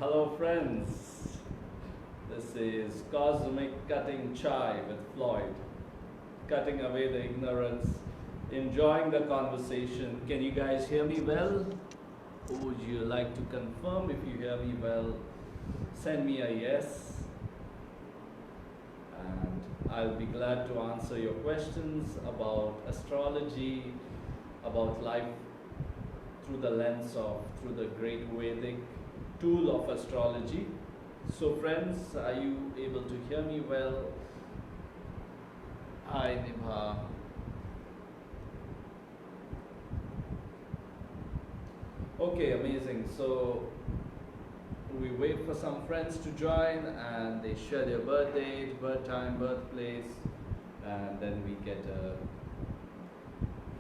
Hello friends, this is Cosmic Cutting Chai with Floyd. Cutting away the ignorance, enjoying the conversation. Can you guys hear me well? Would you like to confirm if you hear me well? Send me a yes. And I'll be glad to answer your questions about astrology, about life through the lens of, through the great Vedic tool of astrology. So friends, are you able to hear me well? Hi Nibha. Okay, amazing. So we wait for some friends to join and they share their birth date, birth time, birthplace, and then we get a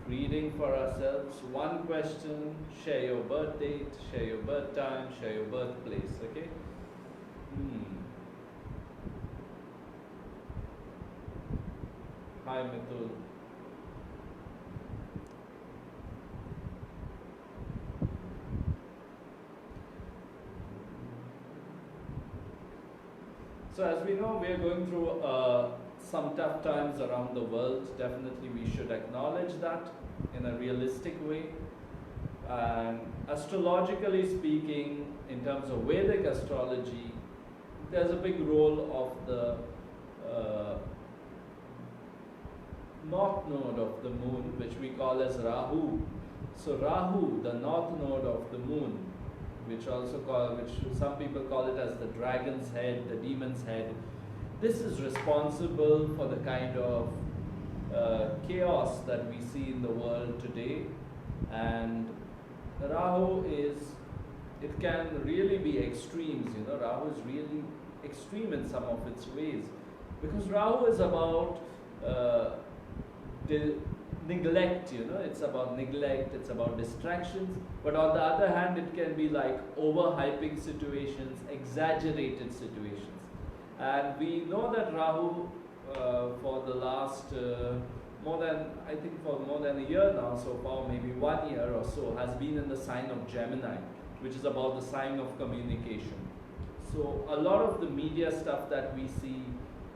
reading for ourselves. One question, share your birth date, share your birth time, share your birthplace, okay? Hi Mithul. So as we know, we are going through some tough times around the world. Definitely we should acknowledge that in a realistic way. And astrologically speaking, in terms of Vedic astrology, there's a big role of the north node of the moon, which we call as Rahu. So Rahu, the north node of the moon, which some people call it as the dragon's head, the demon's head. This is responsible for the kind of chaos that we see in the world today. And Rahu it can really be extremes, Rahu is really extreme in some of its ways. Because Rahu is about neglect, it's about neglect, it's about distractions, but on the other hand it can be like overhyping situations, exaggerated situations. And we know that Rahu for the last more than a year now, so far maybe 1 year or so, has been in the sign of Gemini, which is about the sign of communication. So a lot of the media stuff that we see,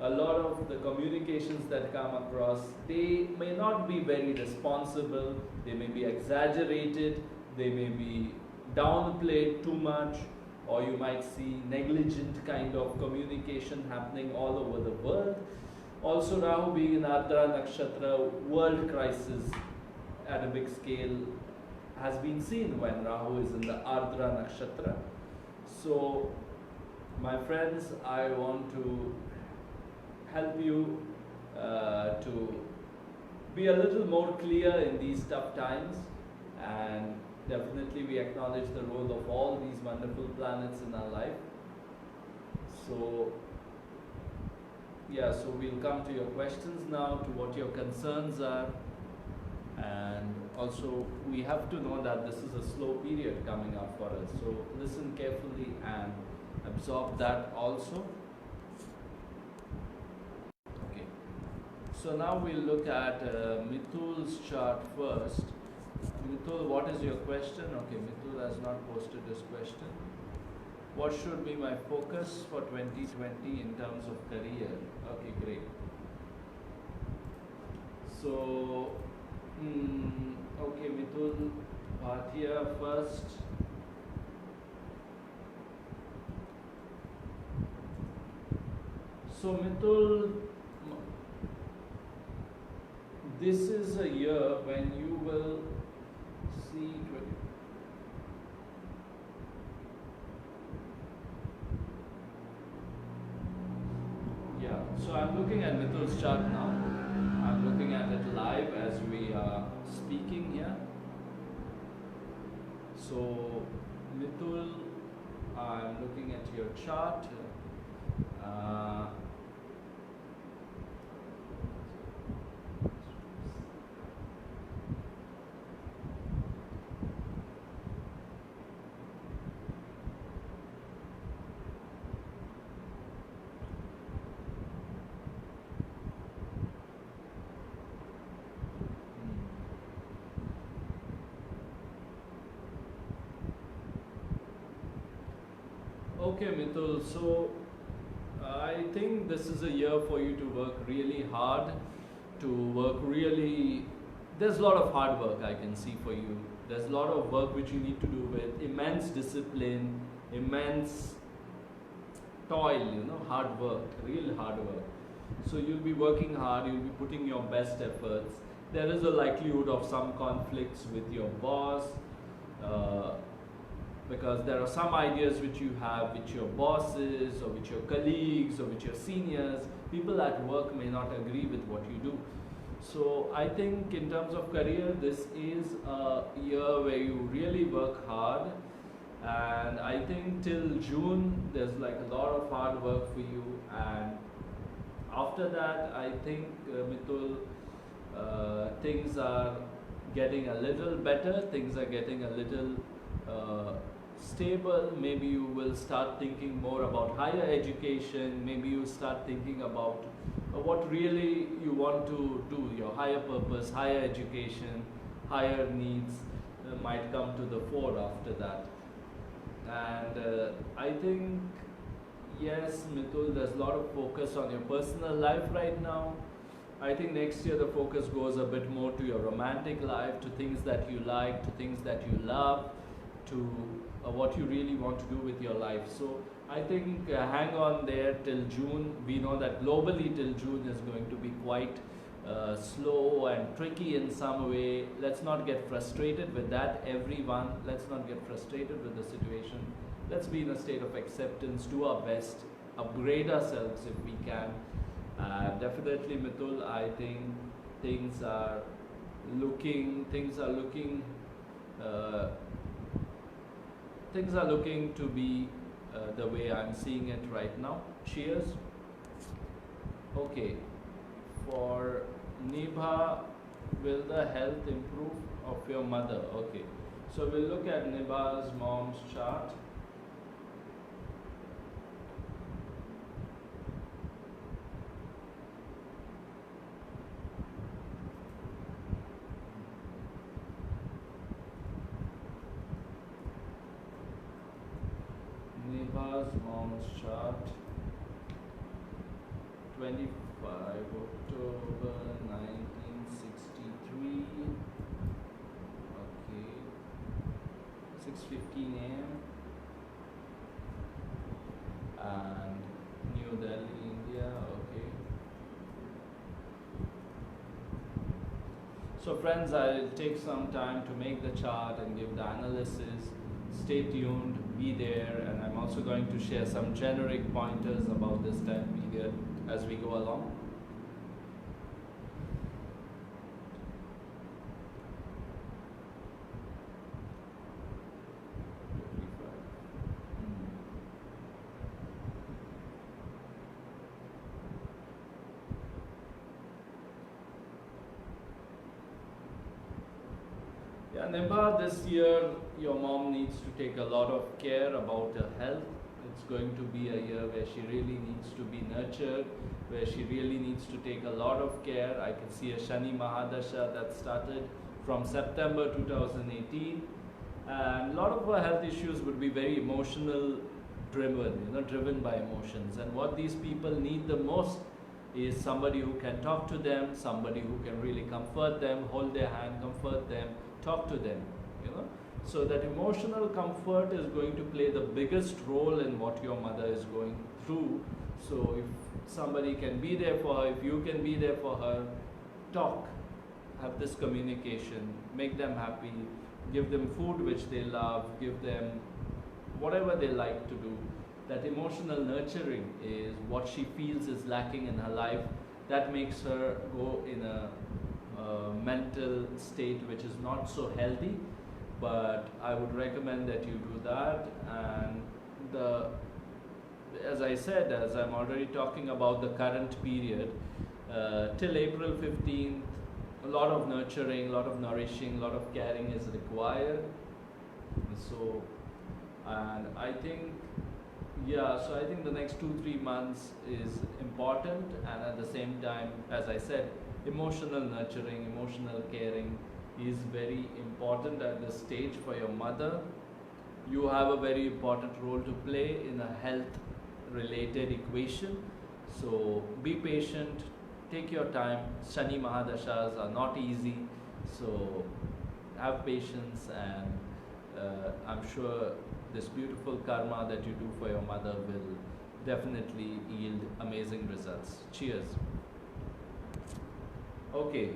a lot of the communications that come across, they may not be very responsible, they may be exaggerated, they may be downplayed too much, or you might see negligent kind of communication happening all over the world. Also Rahu being in Ardra Nakshatra, world crisis at a big scale has been seen when Rahu is in the Ardra Nakshatra. So my friends, I want to help you to be a little more clear in these tough times, and definitely we acknowledge the role of all these wonderful planets in our life. So yeah, so we'll come to your questions now, to what your concerns are, and also we have to know that this is a slow period coming up for us, so listen carefully and absorb that also. So now we'll look at Mithul's chart first. Mithul, what is your question? Okay, Mithul has not posted his question. What should be my focus for 2020 in terms of career? Okay, great. So, okay, Mithul, Bhatia first. So Mithul, this is a year when you will see so I'm looking at Mithul's chart now. I'm looking at it live as we are speaking here. So Mithul, I'm looking at your chart. Okay, Mitul. So I think this is a year for you to work really hard, to work really. There's a lot of hard work I can see for you. There's a lot of work which you need to do with immense discipline, immense toil, hard work, real hard work. So you'll be working hard, you'll be putting your best efforts. There is a likelihood of some conflicts with your boss, uh, because there are some ideas which you have with your bosses or with your colleagues or with your seniors. People at work may not agree with what you do. So I think in terms of career, this is a year where you really work hard, and I think till June there's like a lot of hard work for you, and after that I think Mitul, things are getting a little better, things are getting a little uh, stable. Maybe you will start thinking more about higher education, maybe you start thinking about what really you want to do, your higher purpose, higher education, higher needs might come to the fore after that. And I think, yes, Mitul, there's a lot of focus on your personal life right now. I think next year the focus goes a bit more to your romantic life, to things that you like, to things that you love, to what you really want to do with your life. So I think hang on there till June. We know that globally till June is going to be quite slow and tricky in some way. Let's not get frustrated with that, everyone. Let's not get frustrated with the situation. Let's be in a state of acceptance, do our best, upgrade ourselves if we can. Definitely, Mitul, I think things are looking, uh, things are looking to be the way I'm seeing it right now. Cheers. Okay, for Nibha, will the health improve of your mother? Okay, so we'll look at Nibha's mom's chart. Nibha's mom's chart, 25 October 1963. Okay, 6:15 a.m. and New Delhi, India. Okay. So friends, I'll take some time to make the chart and give the analysis. Stay tuned, be there, and I'm also going to share some generic pointers about this time period as we go along. Yeah, Nibha, this year your mom needs to take a lot of care about her health. It's going to be a year where she really needs to be nurtured, where she really needs to take a lot of care. I can see a Shani Mahadasha that started from September 2018, and a lot of her health issues would be very emotional driven, driven by emotions. And what these people need the most is somebody who can talk to them, somebody who can really comfort them, hold their hand, comfort them, talk to them. So that emotional comfort is going to play the biggest role in what your mother is going through. So if somebody can be there for her, if you can be there for her, talk, have this communication, make them happy, give them food which they love, give them whatever they like to do. That emotional nurturing is what she feels is lacking in her life. That makes her go in a mental state which is not so healthy. But I would recommend that you do that. And as I said, as I'm already talking about the current period, till April 15th, a lot of nurturing, a lot of nourishing, a lot of caring is required. So, and I think, so I think the next 2-3 months is important, and at the same time, as I said, emotional nurturing, emotional caring is very important at this stage for your mother. you have a very important role to play in a health related equation. So be patient, take your time. Shani Mahadashas are not easy, so have patience, and I'm sure this beautiful karma that you do for your mother will definitely yield amazing results. Cheers. Okay,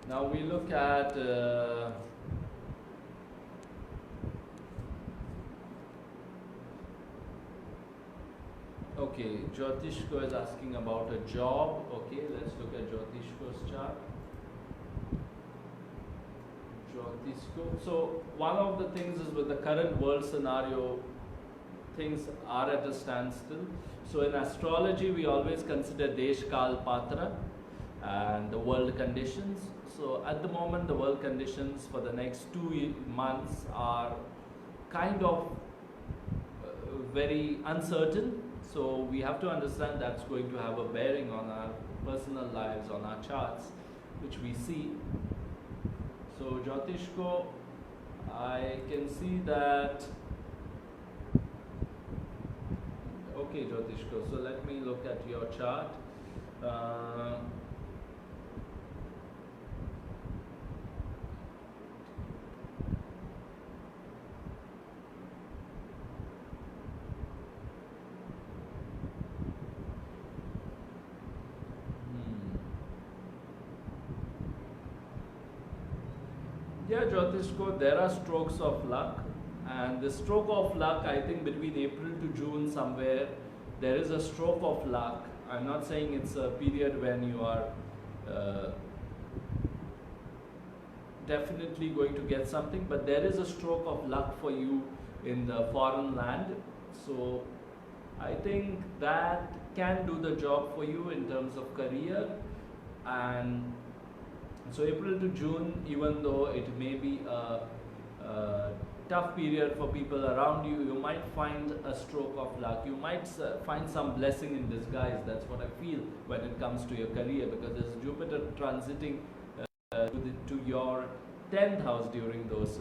now we look at okay, Jyotishko is asking about a job. Okay, let's look at Jyotishko's chart. Jyotishko. So one of the things is, with the current world scenario, things are at a standstill. So in astrology, we always consider Desh, Kal, Patra and the world conditions. So at the moment, the world conditions for the next 2 months are kind of very uncertain. So we have to understand that's going to have a bearing on our personal lives, on our charts, which we see. So Jyotishko, I can see that. Okay, Jyotishko, so let me look at your chart. Yeah, Jyotishko, there are strokes of luck, and the stroke of luck, I think between April to June somewhere, there is a stroke of luck. I'm not saying it's a period when you are definitely going to get something, but there is a stroke of luck for you in the foreign land. So I think that can do the job for you in terms of career. And so April to June, even though it may be a tough period for people around you, you might find a stroke of luck. You might find some blessing in disguise. That's what I feel when it comes to your career, because there's Jupiter transiting to your 10th house during those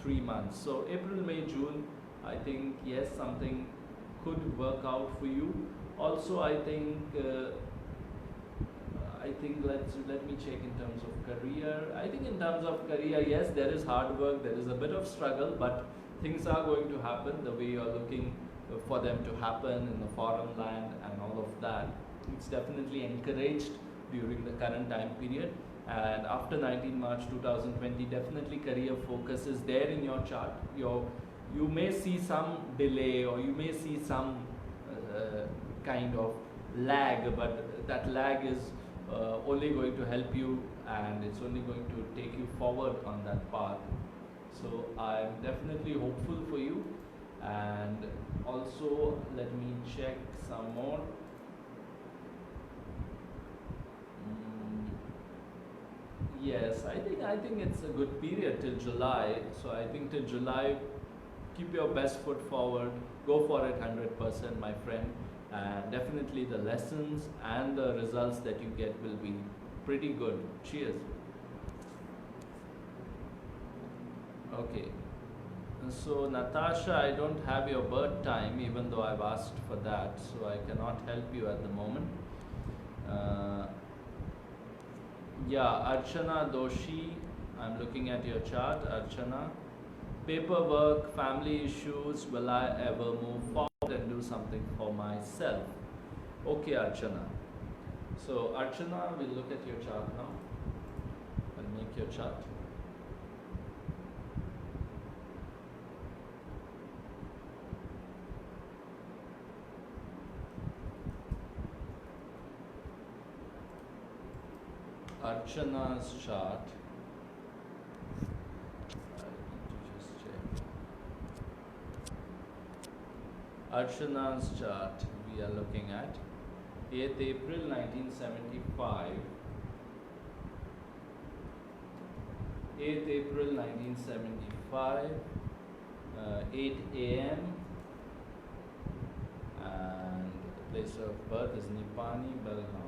3 months. So April, May, June, I think yes, something could work out for you. Also, I think let me check in terms of career. I think in terms of career, yes, there is hard work, there is a bit of struggle, but things are going to happen the way you are looking for them to happen in the foreign land and all of that. It's definitely encouraged during the current time period. And after 19 March 2020, definitely career focus is there in your chart. You may see some delay, or you may see some kind of lag, but that lag is only going to help you, and it's only going to take you forward on that path. So I'm definitely hopeful for you. And also, let me check some more. Yes, I think it's a good period till July. So I think till July, keep your best foot forward, go for it 100%, my friend. And definitely the lessons and the results that you get will be pretty good. Cheers. Okay. So Natasha, I don't have your birth time, even though I've asked for that, so I cannot help you at the moment. Yeah, Archana Doshi, I'm looking at your chart, Archana. Paperwork, family issues, will I ever move forward and do something for myself? Okay, Archana. So Archana, we'll look at your chart now. I'll make your chart. Archana's chart. Archana's chart we are looking at 8th April 1975. 8th April 1975, 8 a.m. and the place of birth is Nipani, Belgaum.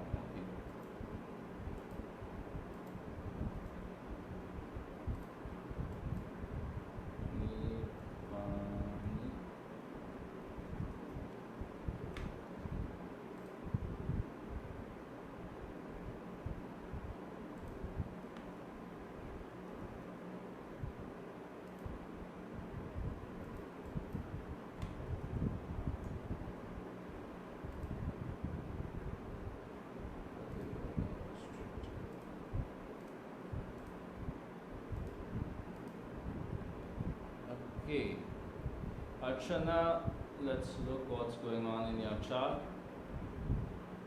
Archana, let's look what's going on in your chart.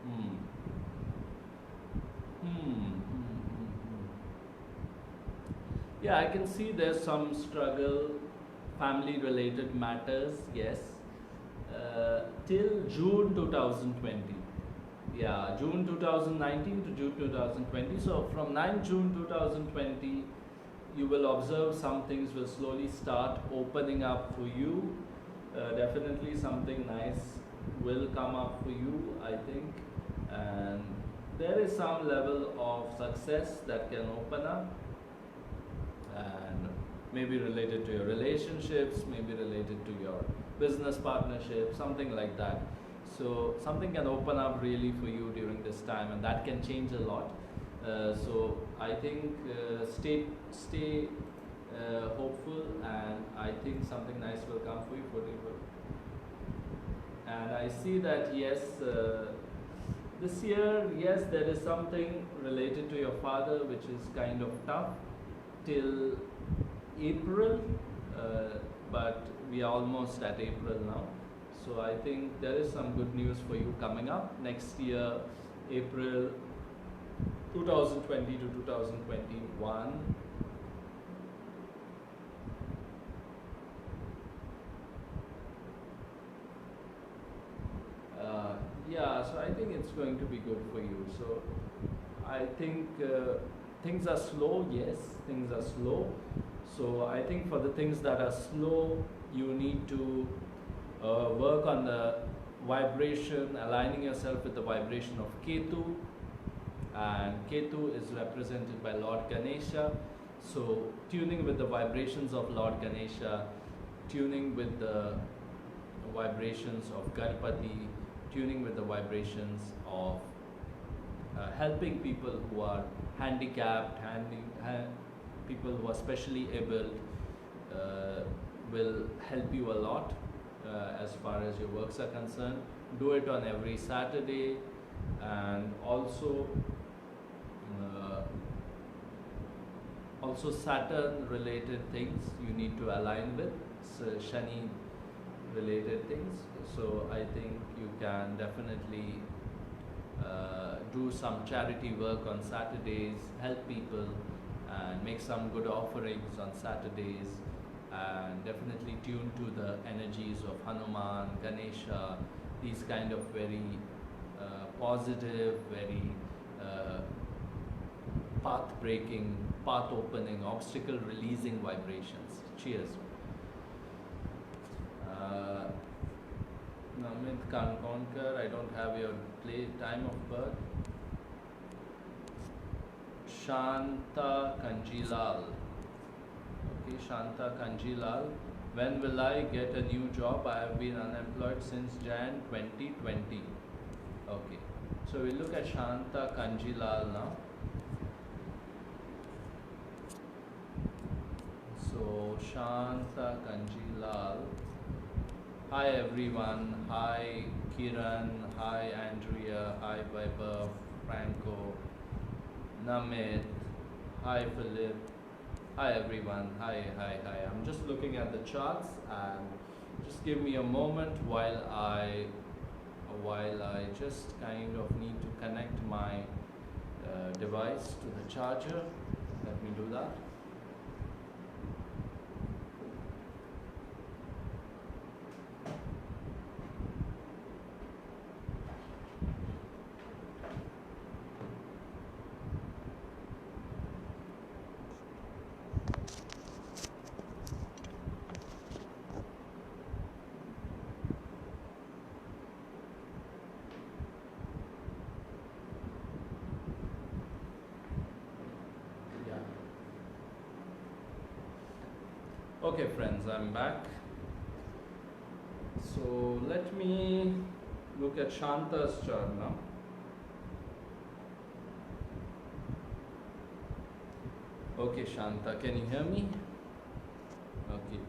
Hmm. Hmm. Hmm. Hmm. Hmm. Yeah, I can see there's some struggle, family related matters, yes. Till June 2020. Yeah, June 2019 to June 2020. So from 9 June 2020, you will observe some things will slowly start opening up for you. Definitely something nice will come up for you, I think. And there is some level of success that can open up, and maybe related to your relationships, maybe related to your business partnership, something like that. So something can open up really for you during this time, and that can change a lot. So I think stay hopeful, and I think something nice will come for you for you. And I see that yes, this year, yes, there is something related to your father which is kind of tough till April, but we are almost at April now. So I think there is some good news for you coming up next year, April 2020 to 2021. Yeah, so I think it's going to be good for you. So I think things are slow, yes, things are slow. So I think for the things that are slow, you need to work on the vibration, aligning yourself with the vibration of Ketu. And Ketu is represented by Lord Ganesha. So tuning with the vibrations of Lord Ganesha, tuning with the vibrations of Ganpati, tuning with the vibrations of helping people who are handicapped, people who are specially able, will help you a lot as far as your works are concerned. Do it on every Saturday, and also Saturn related things you need to align with, so Shani related things. So I think you can definitely do some charity work on Saturdays, help people, and make some good offerings on Saturdays, and definitely tune to the energies of Hanuman, Ganesha, these kind of very positive, very path breaking, path opening, obstacle releasing vibrations. Cheers. Namit Kankonkar, I don't have your time of birth. Shanta Kanjilal. Okay, Shanta Kanjilal. When will I get a new job? I have been unemployed since Jan 2020. Okay, so we look at Shanta Kanjilal now. So Shanta Kanjilal. Hi everyone. Hi Kiran. Hi Andrea. Hi Vaibhav, Franco, Namit. Hi Philip. Hi everyone. Hi. I'm just looking at the charts, and just give me a moment while I just kind of need to connect my device to the charger. Let me do that. Okay friends, I'm back. So let me look at Shanta's chart now. Okay Shanta, can you hear me? Okay.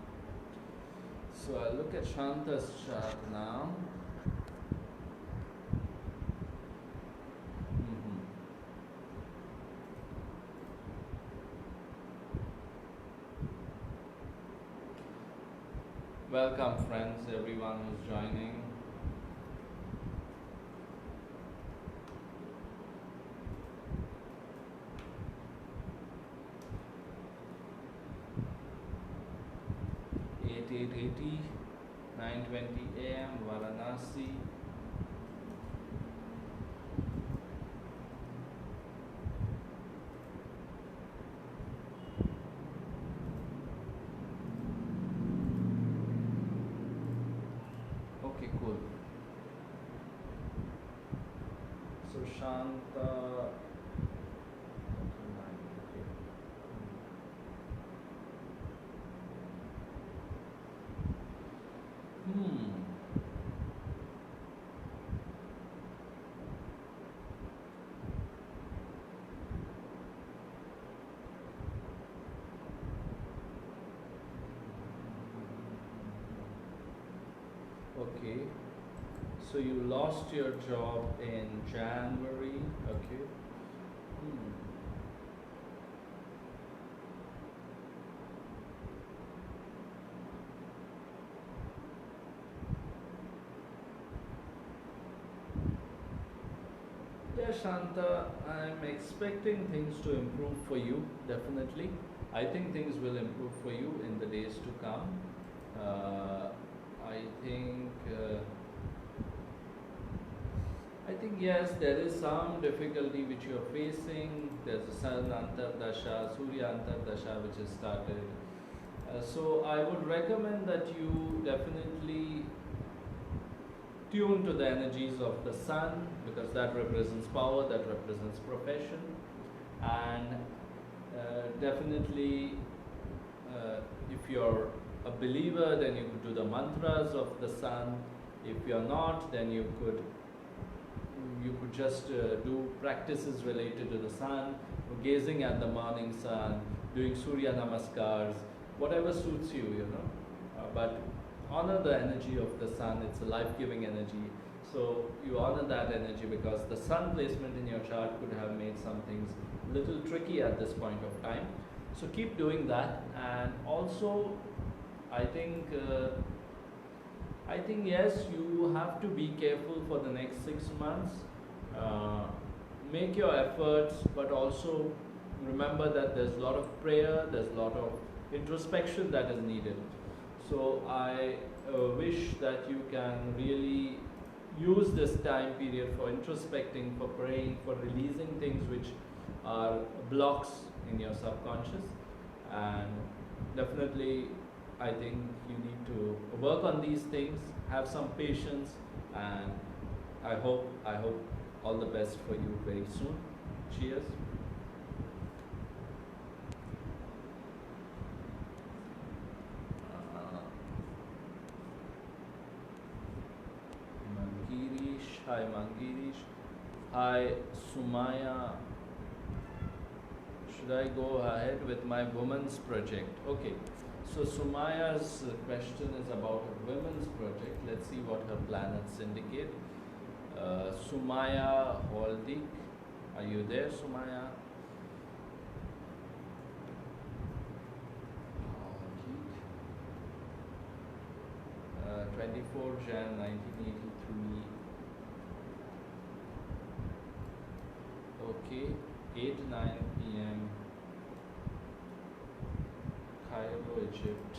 So I'll look at Shanta's chart now. welcome friends, everyone who's joining. Eight 9:20 a.m. Varanasi. Okay, cool. So Shanta. Okay, so you lost your job in January. Okay. Yeah, Shanta, I'm expecting things to improve for you, definitely. I think things will improve for you in the days to come. I think yes, there is some difficulty which you are facing. There's a Sun Antardasha, Surya Antardasha which has started. So I would recommend that you definitely tune to the energies of the Sun, because that represents power, that represents profession, and definitely if you're a believer, then you could do the mantras of the Sun. If you're not, then you could just do practices related to the Sun, gazing at the morning sun, doing Surya Namaskars, whatever suits you, you know. But honor the energy of the Sun. It's a life-giving energy. So you honor that energy, because the Sun placement in your chart could have made some things a little tricky at this point of time. So keep doing that. And also, I think yes, you have to be careful for the next 6 months. Make your efforts, but also remember that there's a lot of prayer, there's a lot of introspection that is needed. So I wish that you can really use this time period for introspecting, for praying, for releasing things which are blocks in your subconscious. And definitely, I think you need to work on these things, have some patience, and I hope all the best for you very soon. Cheers. Mangirish, hi Mangirish. Hi Sumaya. Should I go ahead with my women's project? Okay. So Sumaya's question is about a women's project. Let's see what her planets indicate. Sumaya Holdik, are you there, Sumaya? 24 Jan 1983. Okay, 8-9 p.m. Cairo, Egypt.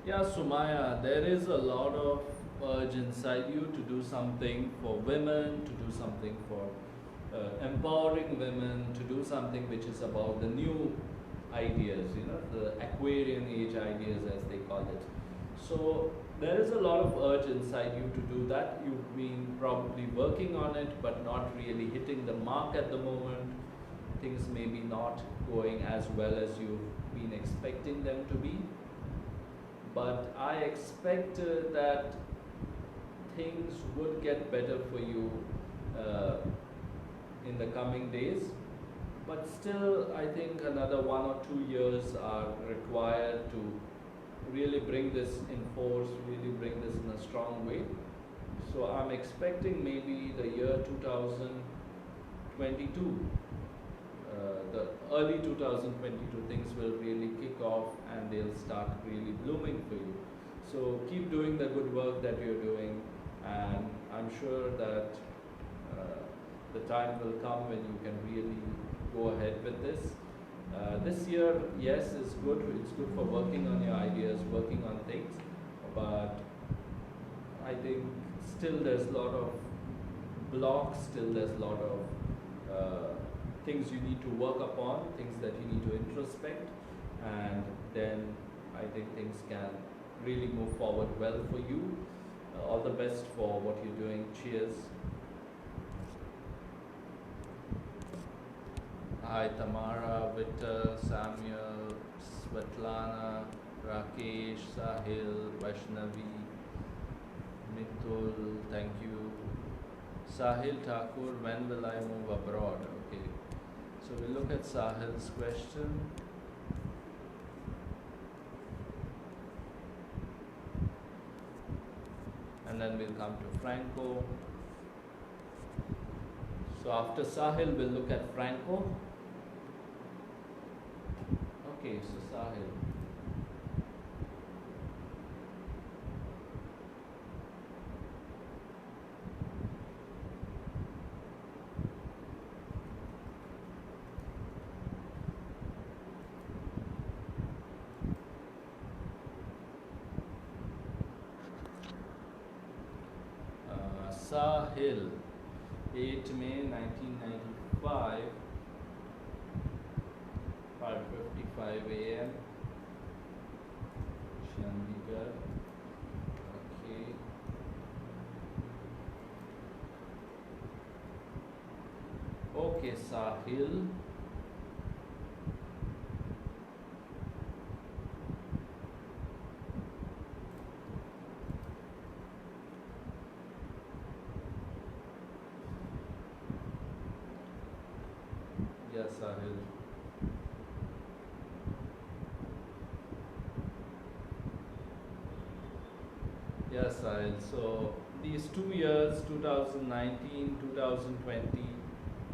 Yeah, Sumaya, there is a lot of urge inside you to do something for women, to do something for empowering women, to do something which is about the new ideas, you know, the Aquarian age ideas as they call it. So there is a lot of urge inside you to do that. You've been probably working on it, but not really hitting the mark at the moment. Things may be not going as well as you've been expecting them to be. but I expect that things would get better for you uh, in the coming days. But still, I think another 1 or 2 years are required to really bring this in force, really bring this in a strong way. So I'm expecting maybe the year 2022, the early 2022, things will really kick off and they'll start really blooming for you. So keep doing the good work that you're doing, and I'm sure that the time will come when you can really go ahead with this. This year, yes, is good. It's good for working on your ideas, working on things, but I think still there's a lot of blocks, still there's a lot of things you need to work upon, things that you need to introspect, and then I think things can really move forward well for you. All the best for what you're doing. Cheers. Hi Tamara, Victor, Samuel, Svetlana, Rakesh, Sahil, Vaishnavi, Mitul, thank you. Sahil Thakur, when will I move abroad? Okay, so we'll look at Sahil's question. And then we'll come to Franco. So after Sahil, we'll look at Franco. Okay, so Sahil. Sahil, 8 May 1995, 5:55 a.m. Chandigarh. Okay. Okay, Sahil. Yes, Sahil. Yes, Sahil. So these 2 years, 2019, 2020,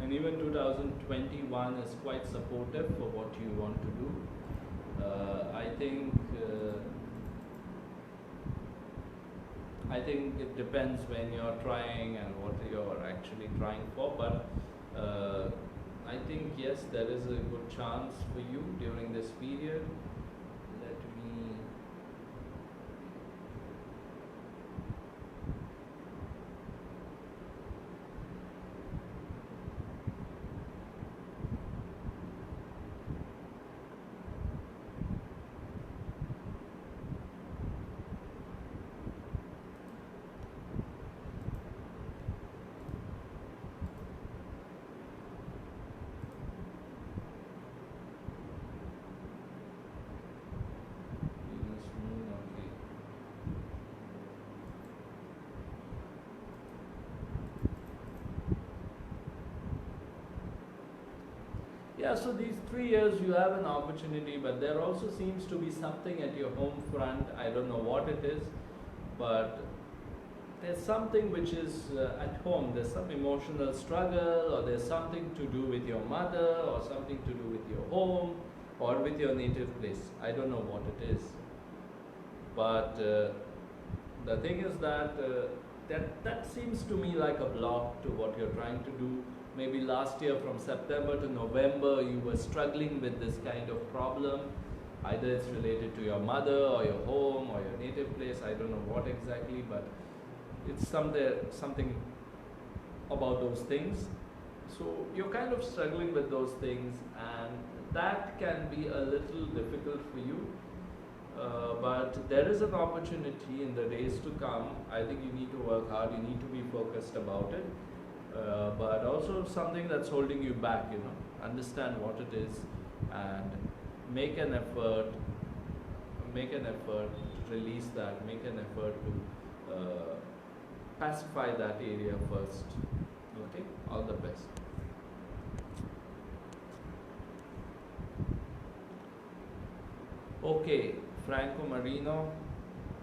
and even 2021 is quite supportive for what you want to do. I think it depends when you're trying and what you're actually trying for, but I think yes, there is a good chance for you during this period. Let me Venus Moon, okay. Yeah, so these 3 years you have an opportunity, but there also seems to be something at your home front. I don't know what it is, but there's something which is at home. There's some emotional struggle, or there's something to do with your mother, or something to do with your home, or with your native place. I don't know what it is. But the thing is that that seems to me like a block to what you're trying to do. Maybe last year from September to November you were struggling with this kind of problem. Either it's related to your mother or your home or your native place. I don't know what exactly, but it's something about those things. So you're kind of struggling with those things, and that can be a little difficult for you. But there is an opportunity in the days to come. I think you need to work hard, you need to be focused about it. But also something that's holding you back, understand what it is and make an effort to release that, make an effort to pacify that area first. Okay, all the best. Okay, Franco Marino,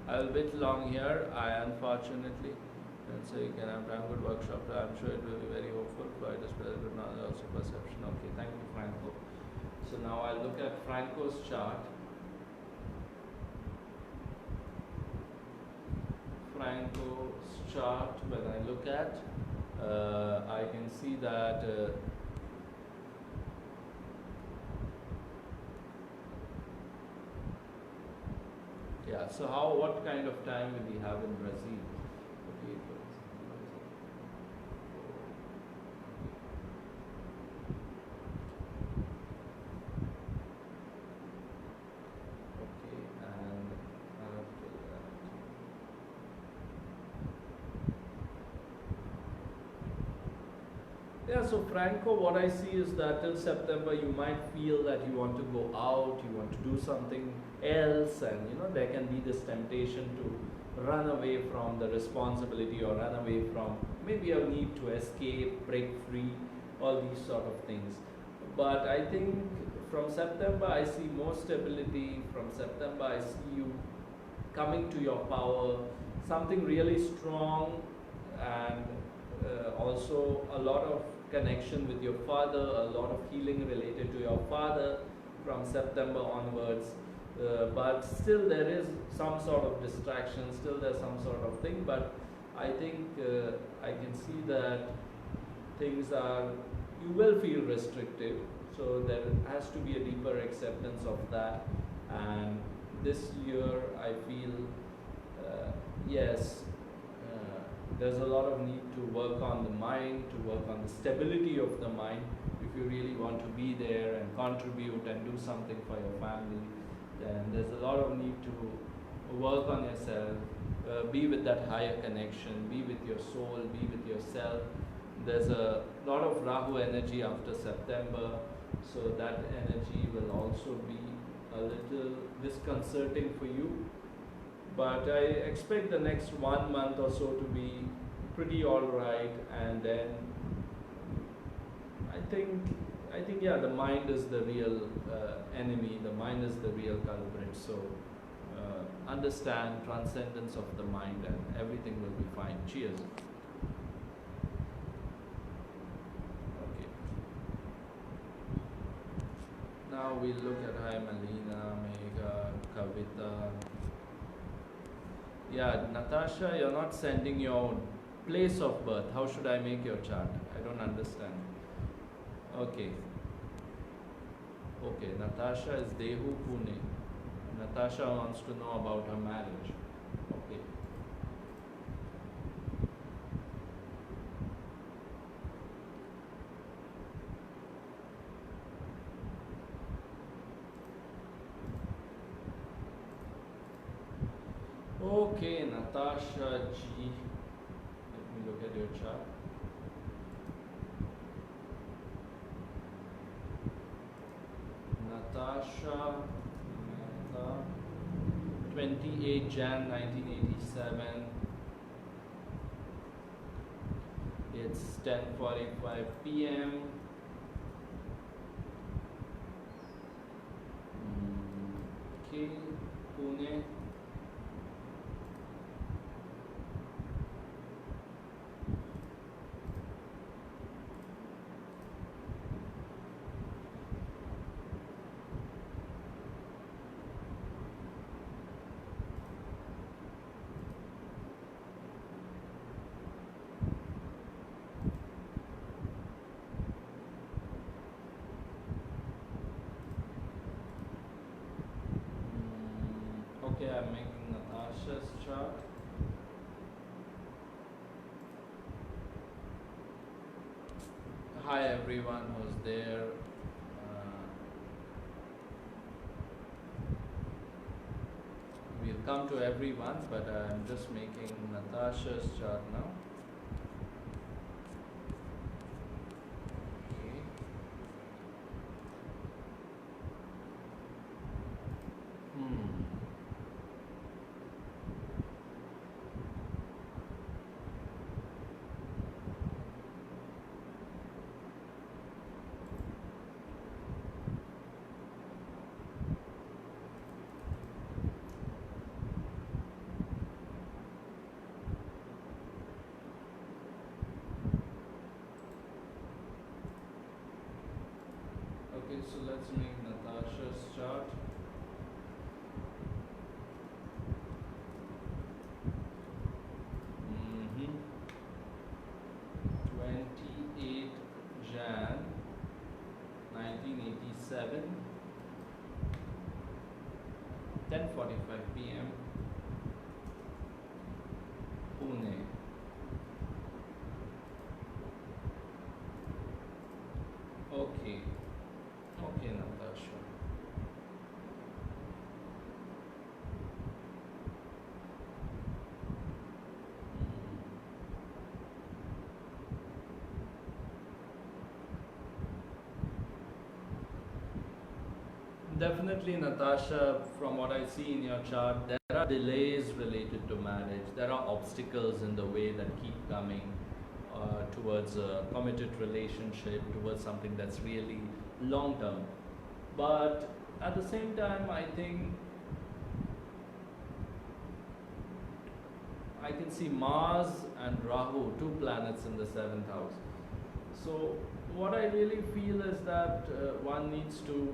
I will bit long here. I unfortunately, and so you can have a good workshop. I'm sure it will be very hopeful. Floyd is present, but not also perception. Okay, thank you, Franco. So now I'll look at Franco's chart. Franco's chart, when I look at, I can see that yeah, so what kind of time will we have in Brazil? Okay, and after that. Yeah, so Franco, what I see is that till September you might feel that you want to go out, you want to do something else, and there can be this temptation to run away from the responsibility or run away from maybe a need to escape, break free, all these sort of things. But I think from September I see more stability. From September I see you coming to your power, something really strong, and also a lot of connection with your father, a lot of healing related to your father from September onwards. But still there is some sort of distraction, still there's some sort of thing, but I think I can see that things are, you will feel restrictive, so there has to be a deeper acceptance of that. And this year I feel yes, there's a lot of need to work on the mind, to work on the stability of the mind. If you really want to be there and contribute and do something for your family, then there's a lot of need to work on yourself, be with that higher connection, be with your soul, be with yourself. There's a lot of Rahu energy after September, so that energy will also be a little disconcerting for you. But I expect the next 1 month or so to be pretty alright, and then I think yeah, the mind is the real enemy, the mind is the real culprit. So understand transcendence of the mind and everything will be fine. Cheers. Okay. Now we look at hi Melina, Megha, Kavita. Yeah, Natasha, you're not sending your place of birth. How should I make your chart? I don't understand. Okay. Okay, Natasha is Dehu, Pune. Natasha wants to know about her marriage. Okay. Okay, Natasha G. Let me look at your chart. Natasha, 28 Jan 1987. It's 10:45 p.m. Okay, Pune. Okay, I'm making Natasha's chart. Hi everyone who's there. We'll come to everyone, but I'm just making Natasha's chart now. let's make Natasha's chart. Mm-hmm. 28 Jan 1987, 10:45 p.m. Pune. Okay, okay, Natasha. Definitely, Natasha, from what I see in your chart, there are delays related to marriage. There are obstacles in the way that keep coming towards a committed relationship, towards something that's really long term. But at the same time, I think I can see Mars and Rahu, two planets in the seventh house. So, what I really feel is that one needs to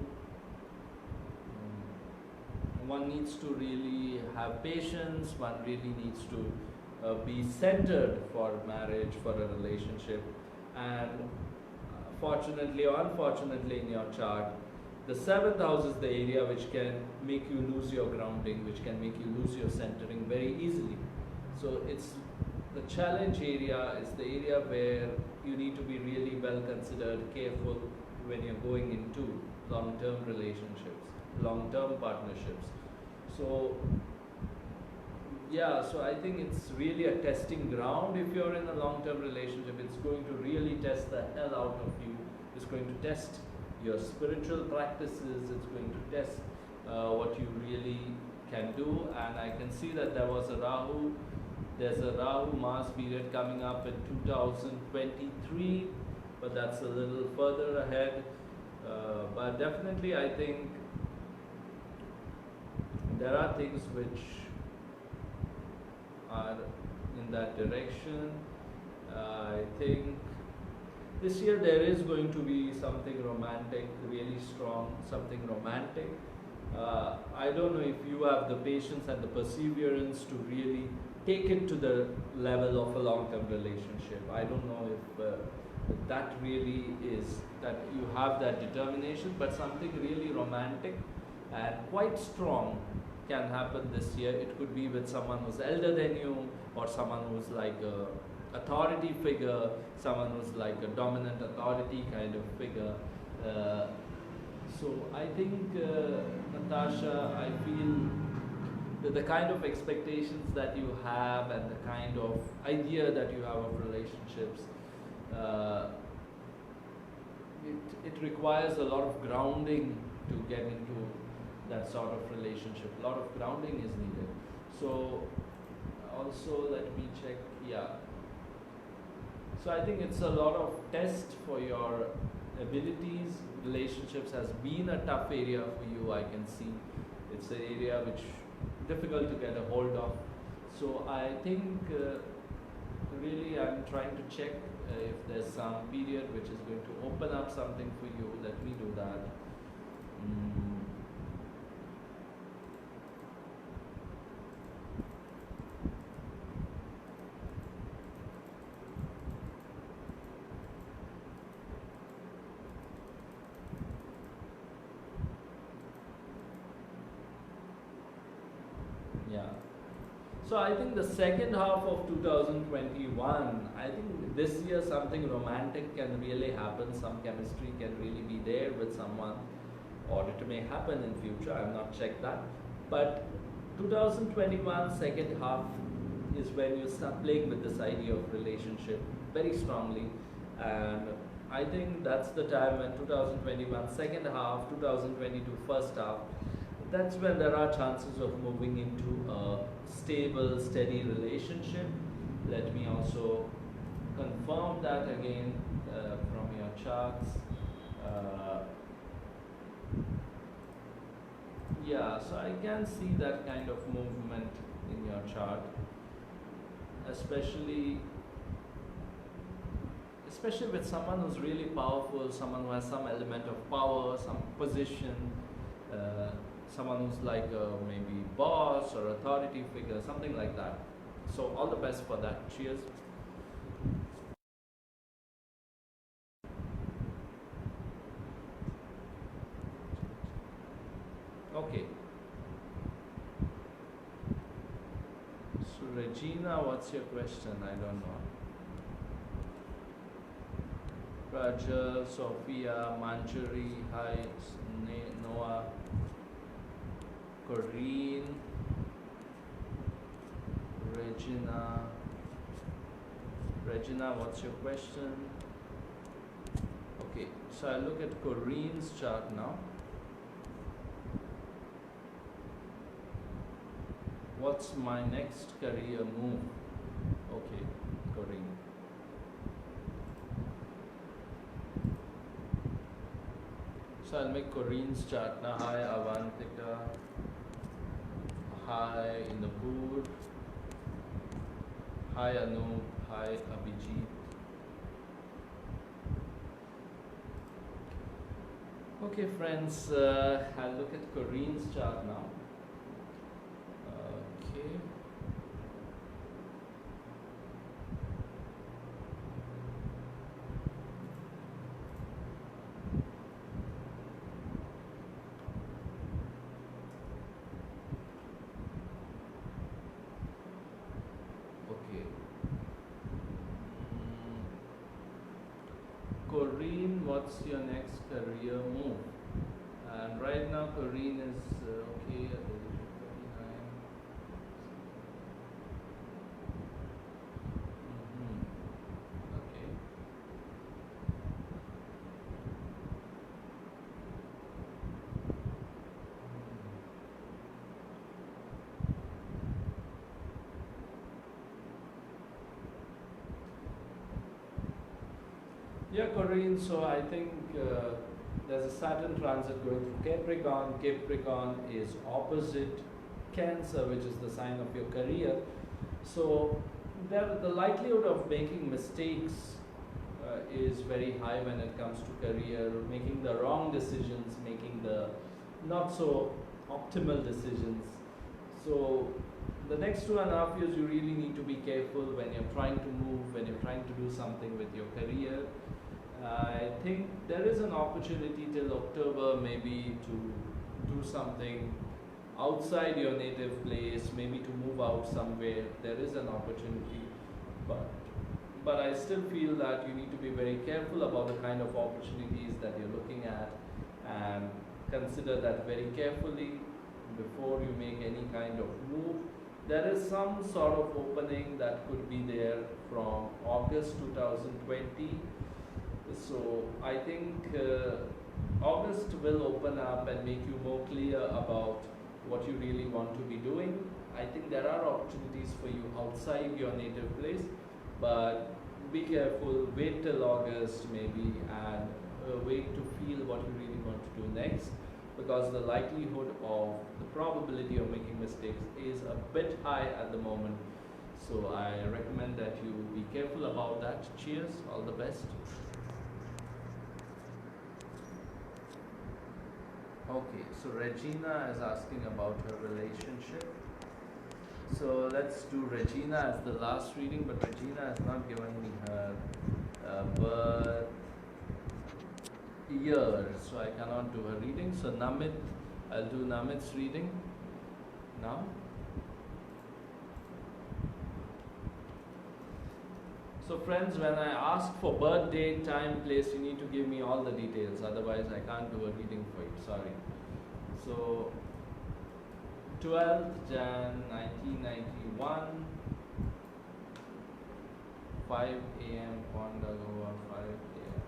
really have patience, one really needs to be centered for marriage, for a relationship. And fortunately or unfortunately in your chart, the seventh house is the area which can make you lose your grounding, which can make you lose your centering very easily. So it's the challenge area, is the area where you need to be really well considered, careful when you're going into long-term relationships, long-term partnerships. So yeah, so I think it's really a testing ground. If you're in a long-term relationship, it's going to really test the hell out of you. It's going to test your spiritual practices. It's going to test what you really can do. And I can see that there was a Rahu. There's a Rahu Mars period coming up in 2023, but that's a little further ahead. But definitely, I think there are things which are in that direction. I think this year there is going to be something romantic, really strong, something romantic. I don't know if you have the patience and the perseverance to really take it to the level of a long-term relationship. I don't know if that really is, that you have that determination, but something really romantic and quite strong can happen this year. It could be with someone who's elder than you, or someone who's like a authority figure, someone who's like a dominant authority kind of figure. So I think, Natasha, I feel that the kind of expectations that you have and the kind of idea that you have of relationships, it requires a lot of grounding to get into that sort of relationship. A lot of grounding is needed. So also let me check, yeah. So I think it's a lot of test for your abilities. Relationships has been a tough area for you, I can see. It's an area which difficult to get a hold of. So I think really I'm trying to check if there's some period which is going to open up something for you. Let me do that. Yeah. So I think the second half of 2021, I think this year something romantic can really happen, some chemistry can really be there with someone, or it may happen in future, I've not checked that. But 2021 second half is when you start playing with this idea of relationship very strongly, and I think that's the time when 2021 second half, 2022 first half, that's when there are chances of moving into a stable, steady relationship. Let me also confirm that again from your charts. Yeah, so I can see that kind of movement in your chart, especially especially with someone who's really powerful, someone who has some element of power, some position, uh, someone who's like a maybe boss or authority figure, something like that. So all the best for that. Cheers. Okay. So Regina, what's your question? I don't know. Rajal, Sophia, Manjari, hi, Noah, Corinne, Regina. Regina, what's your question? Okay, so I look at Corinne's chart now. What's my next career move? Okay, Corinne. So I'll make Corinne's chart now. Hi Avantika. Hi Inapur. Hi Anup. Hi Abhijit. Okay friends, I'll look at Corinne's chart now. Okay. Okay. Corinne, what's your next career move? And right now Corinne is okay at the age of 39. Okay. Yeah, Corinne, so I think there's a Saturn transit going through Capricorn. Capricorn is opposite Cancer, which is the sign of your career. So the likelihood of making mistakes is very high when it comes to career, making the wrong decisions, making the not so optimal decisions. So the next 2.5 years you really need to be careful when you're trying to move, when you're trying to do something with your career. I think there is an opportunity till October maybe to do something outside your native place, maybe to move out somewhere. There is an opportunity, but I still feel that you need to be very careful about the kind of opportunities that you're looking at and consider that very carefully before you make any kind of move. There is some sort of opening that could be there from August 2020. So I think August will open up and make you more clear about what you really want to be doing. I think there are opportunities for you outside your native place, but be careful, wait till August maybe, and wait to feel what you really want to do next, because the likelihood of the probability of making mistakes is a bit high at the moment. So I recommend that you be careful about that. Cheers, all the best. Okay, so Regina is asking about her relationship. So let's do Regina as the last reading, but Regina has not given me her birth year, so I cannot do her reading. So Namit, I'll do Namit's reading now. So friends, when I ask for birth date, time, place, you need to give me all the details, otherwise I can't do a reading for you, sorry. So 12th Jan 1991, 5 a.m. Pondagova, 5 a.m.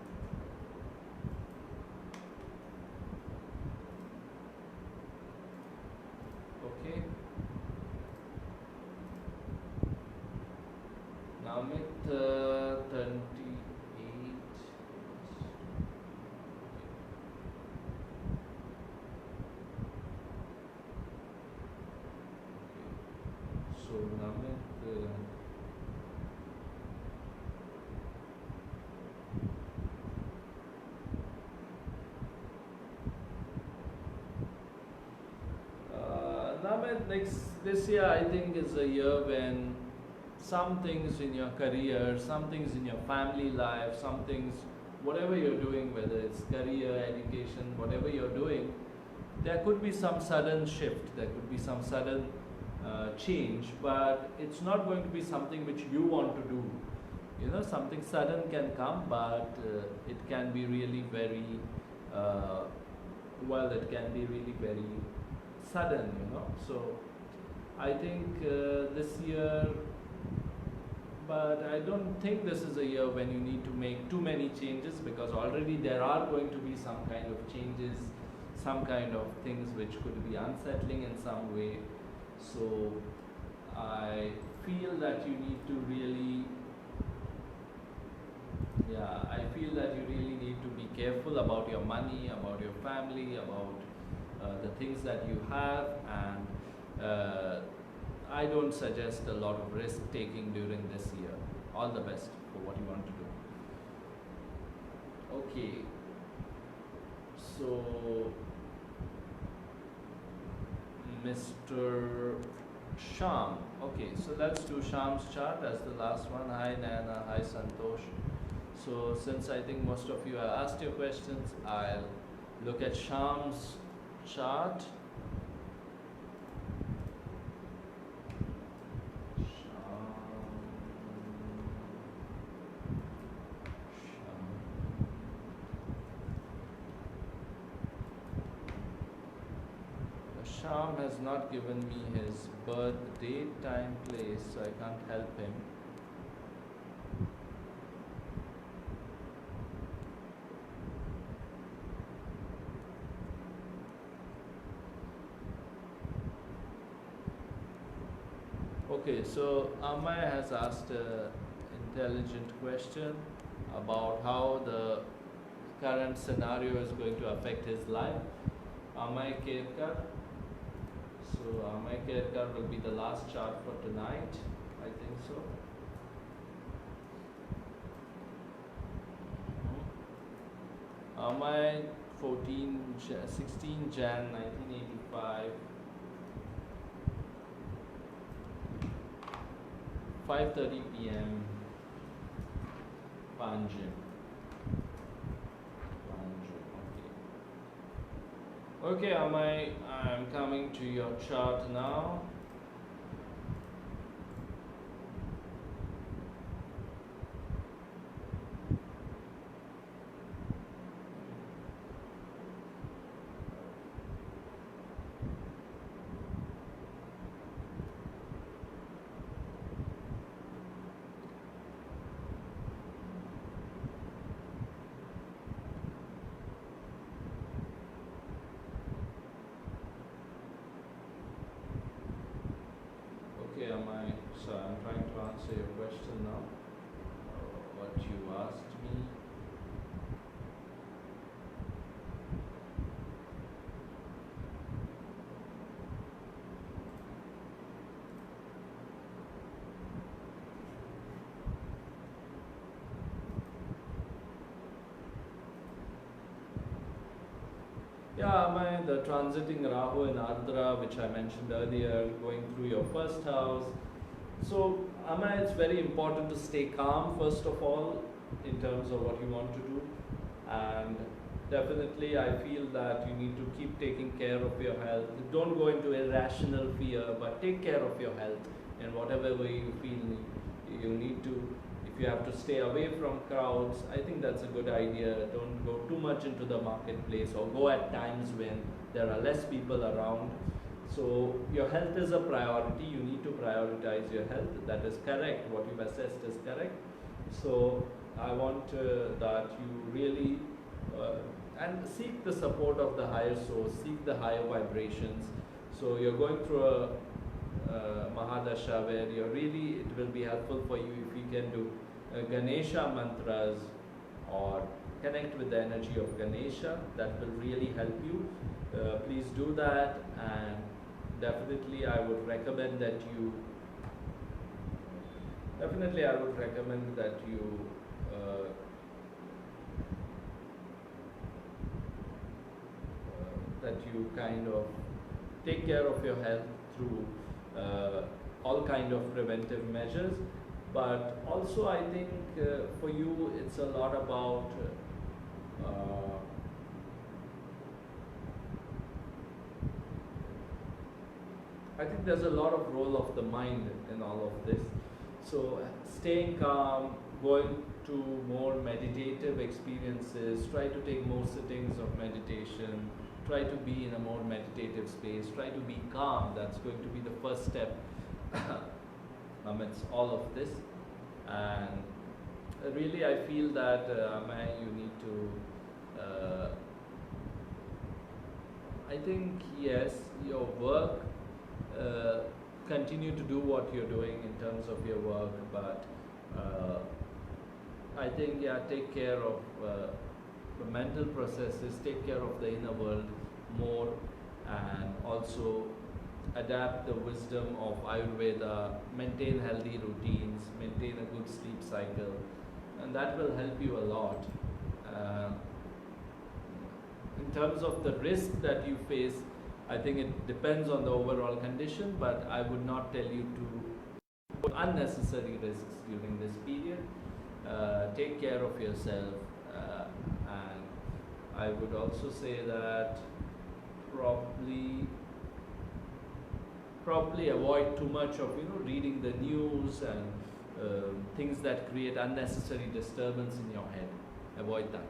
Okay. Namit 38. So Namit this year I think is a year when some things in your career, some things in your family life, some things, whatever you're doing, whether it's career, education, whatever you're doing, there could be some sudden shift, there could be some sudden change, but it's not going to be something which you want to do. You know, something sudden can come, but it can be really very, it can be really very sudden, you know. So I think this year, but I don't think this is a year when you need to make too many changes, because already there are going to be some kind of changes, some kind of things which could be unsettling in some way. So I feel that you need to really, I feel that you really need to be careful about your money, about your family, about the things that you have, and I don't suggest a lot of risk taking during this year. All the best for what you want to do. Okay, so Mr. Sham. Okay, so let's do Sham's chart as the last one. Hi Nana, hi Santosh. So since I think most of you have asked your questions, I'll look at Sham's chart. Sham has not given me his birth date, time, place, so I can't help him. Okay, so Amay has asked an intelligent question about how the current scenario is going to affect his life. Amay Kerkar. So Amay Kerkar will be the last chart for tonight, I think so. Amay 16 Jan 1985. 5:30 p.m. Panjim. Okay, Amay, I'm coming to your chart now. Okay, so I'm trying to answer your question now, what you asked me. Yeah, the transiting Rahu in Ardra, which I mentioned earlier, going through your first house. So, Amay, it's very important to stay calm, first of all, in terms of what you want to do. And definitely, I feel that you need to keep taking care of your health. Don't go into irrational fear, but take care of your health in whatever way you feel you need to. If you have to stay away from crowds, I think that's a good idea. Don't go too much into the marketplace, or go at times when there are less people around. So your health is a priority. You need to prioritize your health. That is correct. What you've assessed is correct. So I want that you really and seek the support of the higher source, seek the higher vibrations. So you're going through a Mahadasha where it will be helpful for you if you can do Ganesha mantras or connect with the energy of Ganesha. That will really help you. Please do that, and definitely I would recommend that you kind of take care of your health through all kind of preventive measures. But also I think for you it's a lot about I think there's a lot of role of the mind in all of this. So staying calm, going to more meditative experiences, try to take more sittings of meditation, try to be in a more meditative space, try to be calm. That's going to be the first step amidst all of this. And really I feel that Amay, you need to I think yes, your work, continue to do what you're doing in terms of your work, but I think take care of the mental processes, take care of the inner world more, and also adapt the wisdom of Ayurveda, maintain healthy routines, maintain a good sleep cycle, and that will help you a lot. In terms of the risk that you face, I think it depends on the overall condition, but I would not tell you to put unnecessary risks during this period. Take care of yourself, and I would also say that probably avoid too much of reading the news and things that create unnecessary disturbance in your head. Avoid that.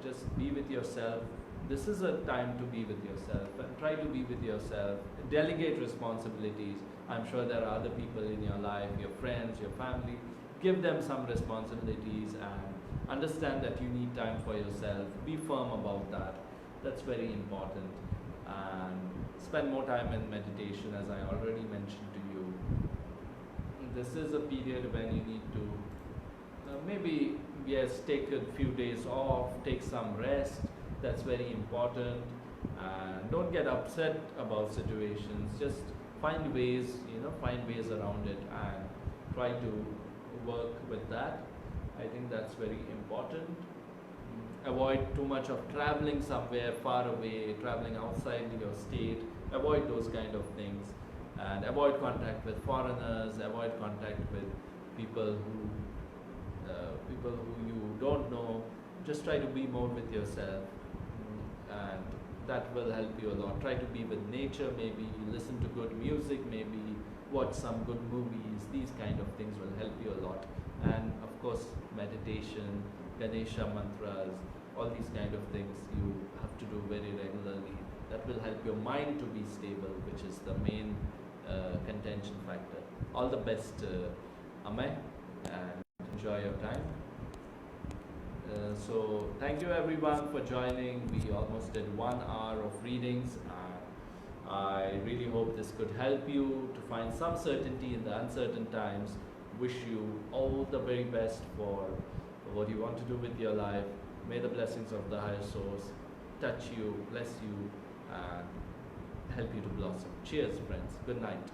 Just be with yourself. This is a time to be with yourself, and try to be with yourself. Delegate responsibilities. I'm sure there are other people in your life, your friends, your family. Give them some responsibilities and understand that you need time for yourself. Be firm about that. That's very important. And spend more time in meditation, as I already mentioned to you. This is a period when you need to maybe, yes, take a few days off, take some rest. That's very important. And don't get upset about situations. Just find ways around it and try to work with that. I think that's very important. Avoid too much of traveling somewhere far away, traveling outside your state. Avoid those kind of things, and avoid contact with foreigners. Avoid contact with people who you don't know. Just try to be more with yourself, and that will help you a lot. Try to be with nature. Maybe listen to good music. Maybe watch some good movies. These kind of things will help you a lot. And of course, meditation, Ganesha mantras, all these kind of things you have to do very regularly. That will help your mind to be stable, which is the main contention factor. All the best, Amay, and enjoy your time. So thank you everyone for joining. We almost did 1 hour of readings. I really hope this could help you to find some certainty in the uncertain times. Wish you all the very best for what you want to do with your life. May the blessings of the higher source touch you, bless you, and help you to blossom. Cheers, friends. Good night.